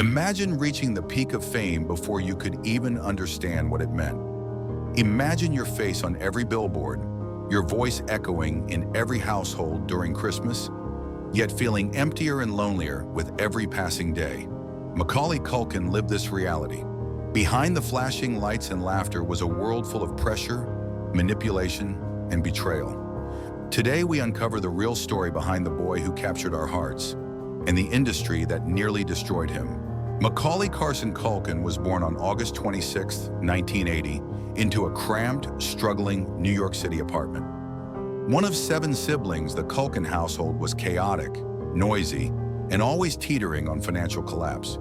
Imagine reaching the peak of fame before you could even understand what it meant. Imagine your face on every billboard, your voice echoing in every household during Christmas, yet feeling emptier and lonelier with every passing day. Macaulay Culkin lived this reality. Behind the flashing lights and laughter was a world full of pressure, manipulation, and betrayal. Today we uncover the real story behind the boy who captured our hearts and the industry that nearly destroyed him. Macaulay Carson Culkin was born on August 26, 1980, into a cramped, struggling New York City apartment. One of 7 siblings, the Culkin household was chaotic, noisy, and always teetering on financial collapse.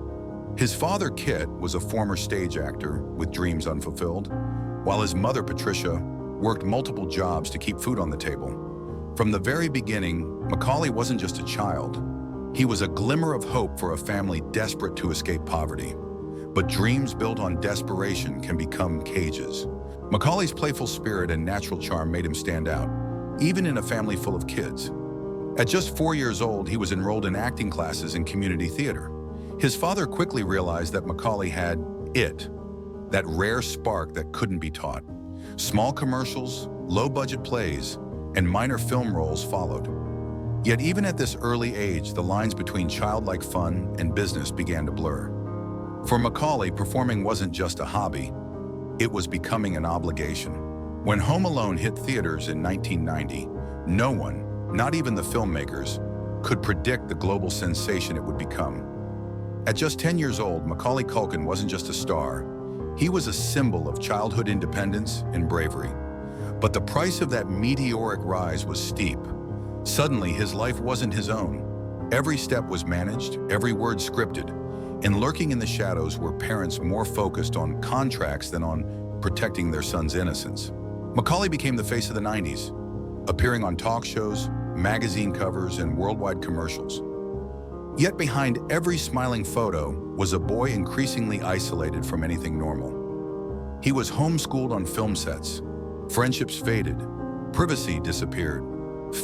His father, Kit, was a former stage actor with dreams unfulfilled, while his mother, Patricia, worked multiple jobs to keep food on the table. From the very beginning, Macaulay wasn't just a child. He was a glimmer of hope for a family desperate to escape poverty. But dreams built on desperation can become cages. Macaulay's playful spirit and natural charm made him stand out, even in a family full of kids. At just 4 years old, he was enrolled in acting classes in community theater. His father quickly realized that Macaulay had it, that rare spark that couldn't be taught. Small commercials, low-budget plays, and minor film roles followed. Yet even at this early age, the lines between childlike fun and business began to blur. For Macaulay, performing wasn't just a hobby, it was becoming an obligation. When Home Alone hit theaters in 1990, no one, not even the filmmakers, could predict the global sensation it would become. At just 10 years old, Macaulay Culkin wasn't just a star. He was a symbol of childhood independence and bravery. But the price of that meteoric rise was steep. Suddenly, his life wasn't his own. Every step was managed, every word scripted, and lurking in the shadows were parents more focused on contracts than on protecting their son's innocence. Macaulay became the face of the 90s, appearing on talk shows, magazine covers, and worldwide commercials. Yet behind every smiling photo was a boy increasingly isolated from anything normal. He was homeschooled on film sets. Friendships faded. Privacy disappeared.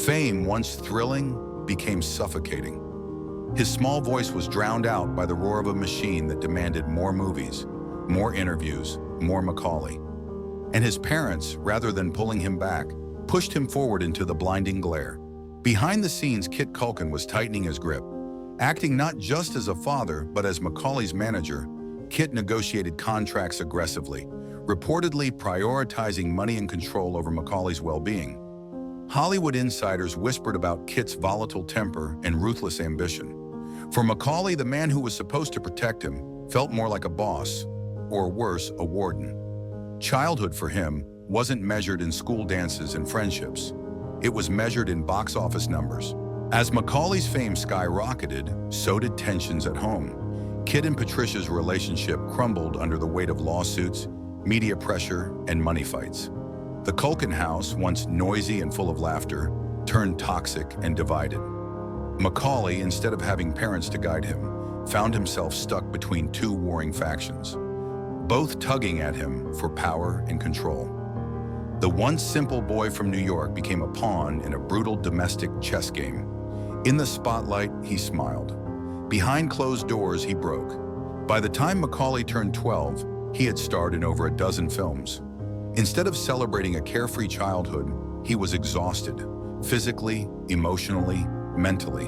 Fame, once thrilling, became suffocating. His small voice was drowned out by the roar of a machine that demanded more movies, more interviews, more Macaulay. And his parents, rather than pulling him back, pushed him forward into the blinding glare. Behind the scenes, Kit Culkin was tightening his grip. Acting not just as a father, but as Macaulay's manager, Kit negotiated contracts aggressively, reportedly prioritizing money and control over Macaulay's well-being. Hollywood insiders whispered about Kit's volatile temper and ruthless ambition. For Macaulay, the man who was supposed to protect him felt more like a boss, or worse, a warden. Childhood for him wasn't measured in school dances and friendships. It was measured in box office numbers. As Macaulay's fame skyrocketed, so did tensions at home. Kit and Patricia's relationship crumbled under the weight of lawsuits, media pressure, and money fights. The Culkin house, once noisy and full of laughter, turned toxic and divided. Macaulay, instead of having parents to guide him, found himself stuck between 2 warring factions, both tugging at him for power and control. The once simple boy from New York became a pawn in a brutal domestic chess game. In the spotlight, he smiled. Behind closed doors, he broke. By the time Macaulay turned 12, he had starred in over a dozen films. Instead of celebrating a carefree childhood, he was exhausted, physically, emotionally, mentally.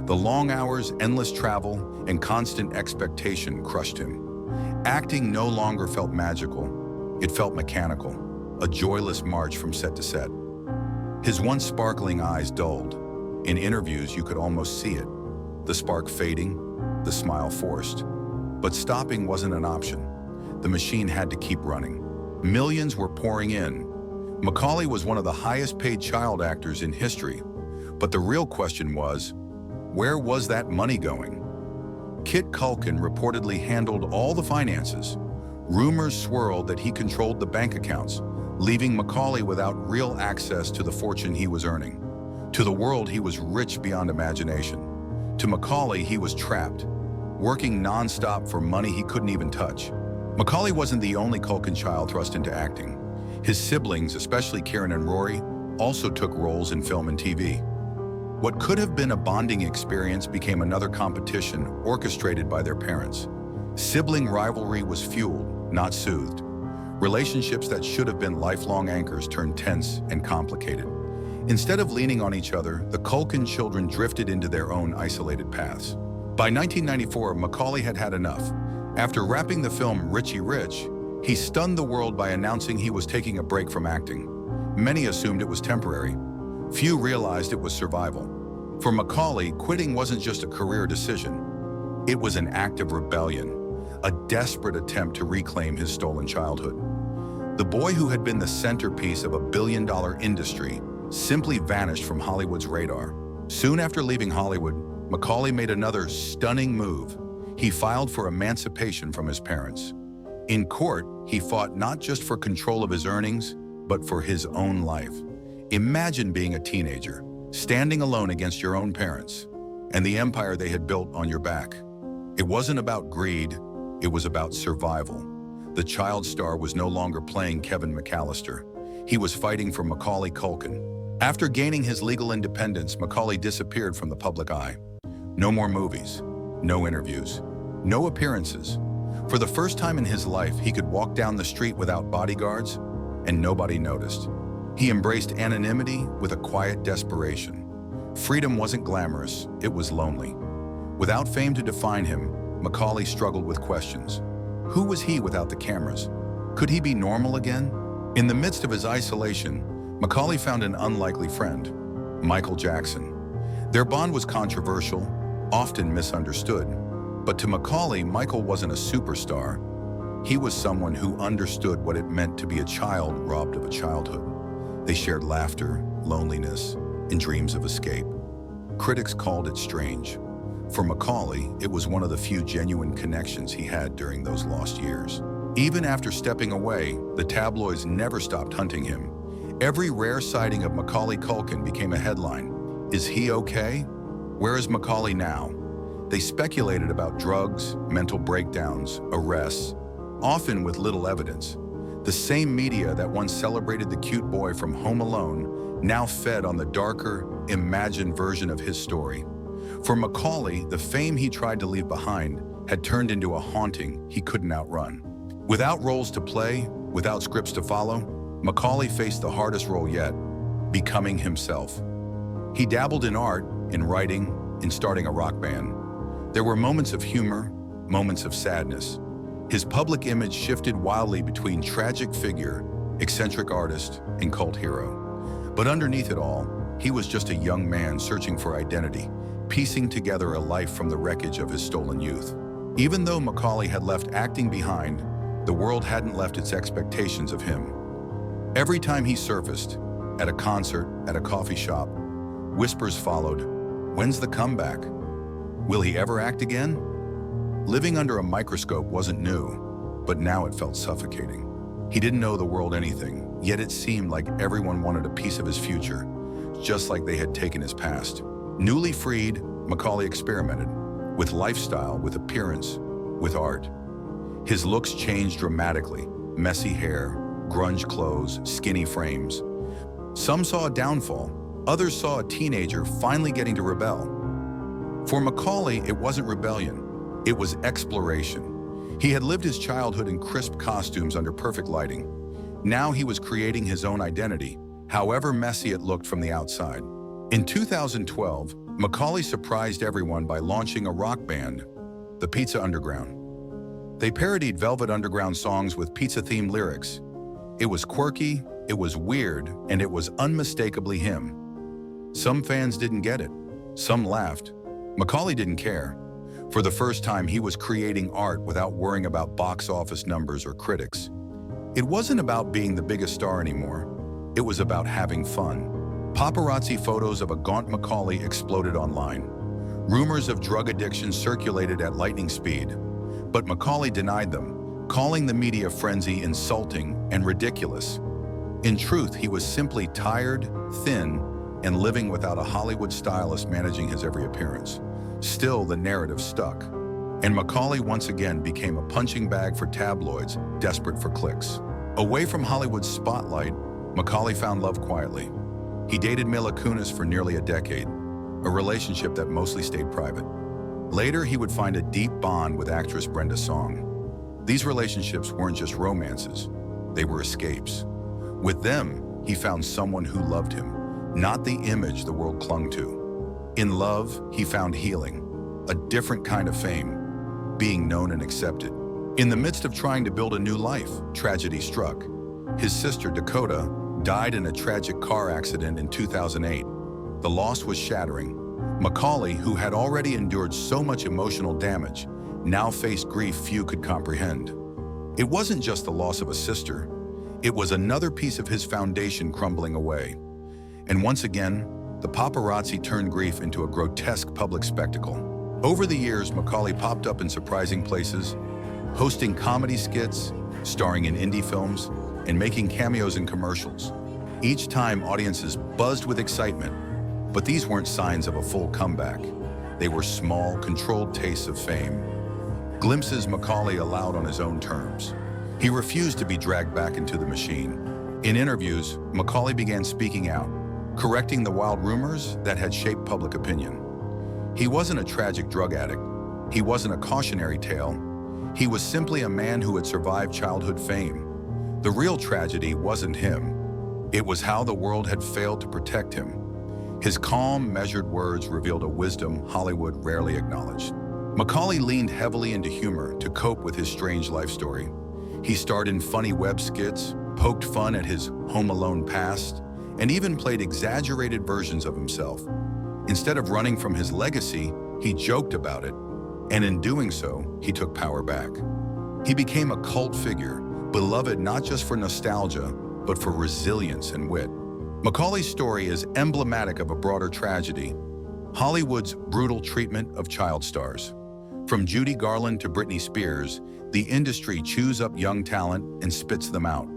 The long hours, endless travel, and constant expectation crushed him. Acting no longer felt magical, it felt mechanical, a joyless march from set to set. His once sparkling eyes dulled. In interviews, you could almost see it, the spark fading, the smile forced. But stopping wasn't an option. The machine had to keep running. Millions were pouring in. Macaulay was one of the highest-paid child actors in history, but the real question was, where was that money going? Kit Culkin reportedly handled all the finances. Rumors swirled that he controlled the bank accounts, leaving Macaulay without real access to the fortune he was earning. To the world, he was rich beyond imagination. To Macaulay, he was trapped, working non-stop for money he couldn't even touch. Macaulay wasn't the only Culkin child thrust into acting. His siblings, especially Kieran and Rory, also took roles in film and TV. What could have been a bonding experience became another competition orchestrated by their parents. Sibling rivalry was fueled, not soothed. Relationships that should have been lifelong anchors turned tense and complicated. Instead of leaning on each other, the Culkin children drifted into their own isolated paths. By 1994, Macaulay had had enough. After wrapping the film Richie Rich, he stunned the world by announcing he was taking a break from acting. Many assumed it was temporary. Few realized it was survival. For Macaulay, quitting wasn't just a career decision. It was an act of rebellion, a desperate attempt to reclaim his stolen childhood. The boy who had been the centerpiece of a billion-dollar industry simply vanished from Hollywood's radar. Soon after leaving Hollywood, Macaulay made another stunning move. He filed for emancipation from his parents. In court, he fought not just for control of his earnings, but for his own life. Imagine being a teenager, standing alone against your own parents, and the empire they had built on your back. It wasn't about greed, it was about survival. The child star was no longer playing Kevin McAllister. He was fighting for Macaulay Culkin. After gaining his legal independence, Macaulay disappeared from the public eye. No more movies, no interviews, no appearances. For the first time in his life, he could walk down the street without bodyguards, and nobody noticed. He embraced anonymity with a quiet desperation. Freedom wasn't glamorous, it was lonely. Without fame to define him, Macaulay struggled with questions. Who was he without the cameras? Could he be normal again? In the midst of his isolation, Macaulay found an unlikely friend, Michael Jackson. Their bond was controversial, often misunderstood. But to Macaulay, Michael wasn't a superstar. He was someone who understood what it meant to be a child robbed of a childhood. They shared laughter, loneliness, and dreams of escape. Critics called it strange. For Macaulay, it was one of the few genuine connections he had during those lost years. Even after stepping away, the tabloids never stopped hunting him. Every rare sighting of Macaulay Culkin became a headline. Is he okay? Where is Macaulay now? They speculated about drugs, mental breakdowns, arrests, often with little evidence. The same media that once celebrated the cute boy from Home Alone now fed on the darker, imagined version of his story. For Macaulay, the fame he tried to leave behind had turned into a haunting he couldn't outrun. Without roles to play, without scripts to follow, Macaulay faced the hardest role yet, becoming himself. He dabbled in art, in writing, in starting a rock band. There were moments of humor, moments of sadness. His public image shifted wildly between tragic figure, eccentric artist, and cult hero. But underneath it all, he was just a young man searching for identity, piecing together a life from the wreckage of his stolen youth. Even though Macaulay had left acting behind, the world hadn't left its expectations of him. Every time he surfaced, at a concert, at a coffee shop, whispers followed, "When's the comeback? Will he ever act again?" Living under a microscope wasn't new, but now it felt suffocating. He didn't know the world anything, yet it seemed like everyone wanted a piece of his future, just like they had taken his past. Newly freed, Macaulay experimented with lifestyle, with appearance, with art. His looks changed dramatically: messy hair, grunge clothes, skinny frames. Some saw a downfall, others saw a teenager finally getting to rebel. For Macaulay, it wasn't rebellion, it was exploration. He had lived his childhood in crisp costumes under perfect lighting. Now he was creating his own identity, however messy it looked from the outside. In 2012, Macaulay surprised everyone by launching a rock band, the Pizza Underground. They parodied Velvet Underground songs with pizza-themed lyrics. It was quirky, it was weird, and it was unmistakably him. Some fans didn't get it. Some laughed. Macaulay didn't care. For the first time, he was creating art without worrying about box office numbers or critics. It wasn't about being the biggest star anymore. It was about having fun. Paparazzi photos of a gaunt Macaulay exploded online. Rumors of drug addiction circulated at lightning speed. But Macaulay denied them, calling the media frenzy insulting and ridiculous. In truth, he was simply tired, thin, and living without a Hollywood stylist managing his every appearance. Still, the narrative stuck. And Macaulay once again became a punching bag for tabloids, desperate for clicks. Away from Hollywood's spotlight, Macaulay found love quietly. He dated Mila Kunis for nearly a decade. a relationship that mostly stayed private. Later, he would find a deep bond with actress Brenda Song. These relationships weren't just romances, they were escapes. With them, he found someone who loved him, not the image the world clung to. In love, he found healing, a different kind of fame, being known and accepted. In the midst of trying to build a new life, tragedy struck. His sister, Dakota, died in a tragic car accident in 2008. The loss was shattering. Macaulay, who had already endured so much emotional damage, now faced grief few could comprehend. It wasn't just the loss of a sister, it was another piece of his foundation crumbling away. And once again, the paparazzi turned grief into a grotesque public spectacle. Over the years, Macaulay popped up in surprising places, hosting comedy skits, starring in indie films, and making cameos in commercials. Each time, audiences buzzed with excitement, but these weren't signs of a full comeback. They were small, controlled tastes of fame, glimpses Macaulay allowed on his own terms. He refused to be dragged back into the machine. In interviews, Macaulay began speaking out, correcting the wild rumors that had shaped public opinion. He wasn't a tragic drug addict. He wasn't a cautionary tale. He was simply a man who had survived childhood fame. The real tragedy wasn't him. It was how the world had failed to protect him. His calm, measured words revealed a wisdom Hollywood rarely acknowledged. Macaulay leaned heavily into humor to cope with his strange life story. He starred in funny web skits, poked fun at his Home Alone past, and even played exaggerated versions of himself. Instead of running from his legacy, he joked about it, and in doing so, he took power back. He became a cult figure, beloved not just for nostalgia, but for resilience and wit. Macaulay's story is emblematic of a broader tragedy, Hollywood's brutal treatment of child stars. From Judy Garland to Britney Spears, the industry chews up young talent and spits them out.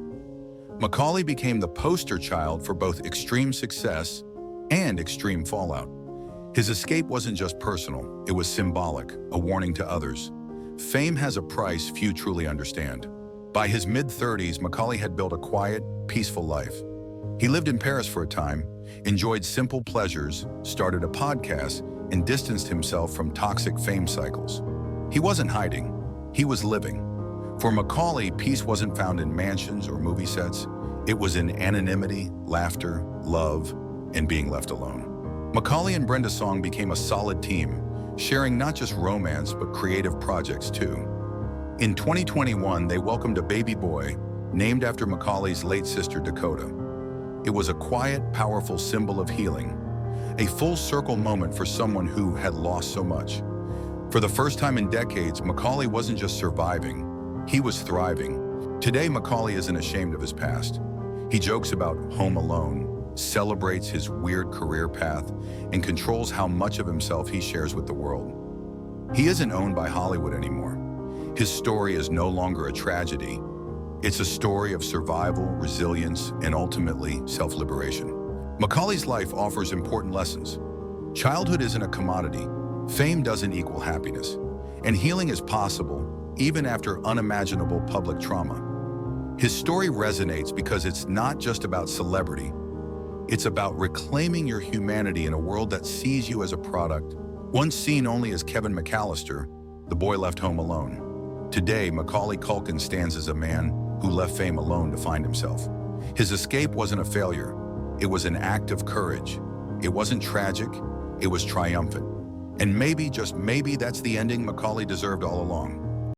Macaulay became the poster child for both extreme success and extreme fallout. His escape wasn't just personal, it was symbolic, a warning to others. Fame has a price few truly understand. By his mid-30s, Macaulay had built a quiet, peaceful life. He lived in Paris for a time, enjoyed simple pleasures, started a podcast, and distanced himself from toxic fame cycles. He wasn't hiding, he was living. For Macaulay, peace wasn't found in mansions or movie sets. It was in anonymity, laughter, love, and being left alone. Macaulay and Brenda Song became a solid team, sharing not just romance but creative projects too. In 2021, they welcomed a baby boy named after Macaulay's late sister Dakota. It was a quiet, powerful symbol of healing, a full-circle moment for someone who had lost so much. For the first time in decades, Macaulay wasn't just surviving, he was thriving. Today, Macaulay isn't ashamed of his past. He jokes about Home Alone, celebrates his weird career path, and controls how much of himself he shares with the world. He isn't owned by Hollywood anymore. His story is no longer a tragedy. It's a story of survival, resilience, and ultimately self-liberation. Macaulay's life offers important lessons. Childhood isn't a commodity. Fame doesn't equal happiness. And healing is possible even after unimaginable public trauma. His story resonates because it's not just about celebrity. It's about reclaiming your humanity in a world that sees you as a product. Once seen only as Kevin McAllister, the boy left home alone. Today, Macaulay Culkin stands as a man who left fame alone to find himself. His escape wasn't a failure. It was an act of courage. It wasn't tragic, it was triumphant. And maybe, just maybe, that's the ending Macaulay deserved all along.